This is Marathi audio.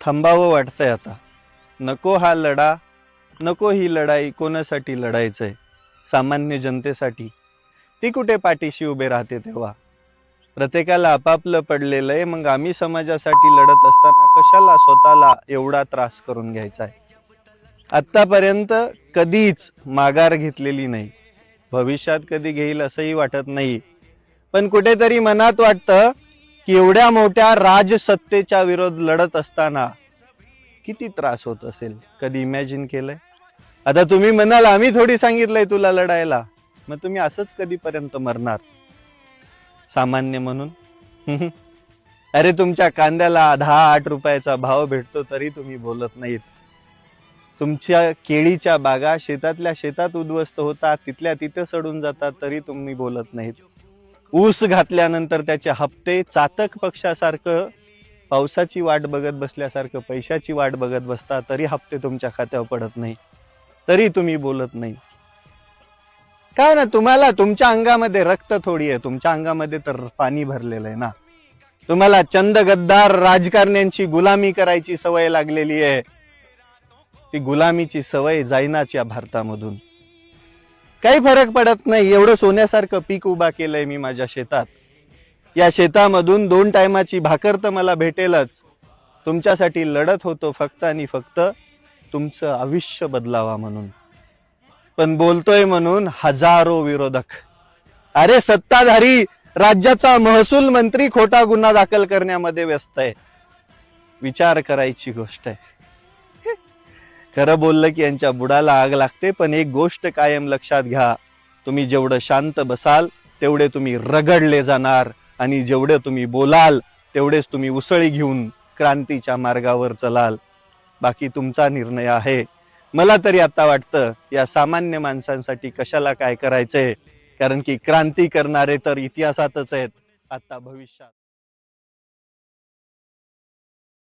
थांबावं वाटतंय आता. नको हा लढा, नको ही लढाई. कोणासाठी लढायचंय? सामान्य जनतेसाठी. ती कुठे पाठीशी उभे राहते तेव्हा? प्रत्येकाला आपापलं पडलेलं आहे. मग आम्ही समाजासाठी लढत असताना कशाला स्वतःला एवढा त्रास करून घ्यायचा आहे? आत्तापर्यंत कधीच माघार घेतलेली नाही. भविष्यात कधी घेईल असंही वाटत नाही. पण कुठेतरी मनात वाटतं की एवढ्या मोठ्या राजसत्तेच्या विरोध लढत असताना किती त्रास होत असेल. कधी इमॅजिन केलंय? आता तुम्ही म्हणाल आम्ही थोडी सांगितलंय तुला लढायला. मग तुम्ही असंच कधीपर्यंत मरणार सामान्य म्हणून? अरे तुमच्या कांद्याला 10-8 रुपयाचा भाव भेटतो तरी तुम्ही बोलत नाहीत. तुमच्या केळीच्या बागा शेतातल्या शेतात उद्ध्वस्त होतात, तिथल्या तिथे सडून जातात तरी तुम्ही बोलत नाहीत. ऊस घातल्यानंतर त्याचे हप्ते चातक पक्षासारखं पावसाची वाट बघत बसल्यासारखं पैशाची वाट बघत बसता तरी हप्ते तुमच्या खात्यावर पडत नाही, तरी तुम्ही बोलत नाही. काय ना, तुम्हाला तुमच्या अंगामध्ये रक्त थोडी आहे, तुमच्या अंगामध्ये तर पाणी भरलेलं आहे ना. तुम्हाला चंद गद्दार राजकारण्यांची गुलामी करायची सवय लागलेली आहे. ती गुलामीची सवय जाईनाच या भारतामधून. काही फरक पडत नाही. एवढं सोन्यासारखं पीक उभा केलंय मी माझ्या शेतात. या शेतामधून 2 टायमाची भाकर तर मला भेटेलच. तुमच्यासाठी लढत होतो फक्त आणि फक्त तुमचं आयुष्य बदलावा म्हणून. पण बोलतोय म्हणून हजारो विरोधक. अरे सत्ताधारी राज्याचा महसूल मंत्री खोटा गुन्हा दाखल करण्यामध्ये व्यस्त आहे. विचार करायची गोष्ट आहे. खरं बोललं की यांच्या बुडाला आग लागते. पण एक गोष्ट कायम लक्षात घ्या, तुम्ही जेवढं शांत बसाल तेवढे तुम्ही रगडले जाणार, आणि जेवढे तुम्ही बोलाल तेवढेच तुम्ही उसळी घेऊन क्रांतीच्या मार्गावर चलाल. बाकी तुमचा निर्णय आहे. मला तरी आता वाटतं या सामान्य माणसांसाठी कशाला काय करायचंय, कारण की क्रांती करणारे तर इतिहासातच आहेत, आता भविष्यात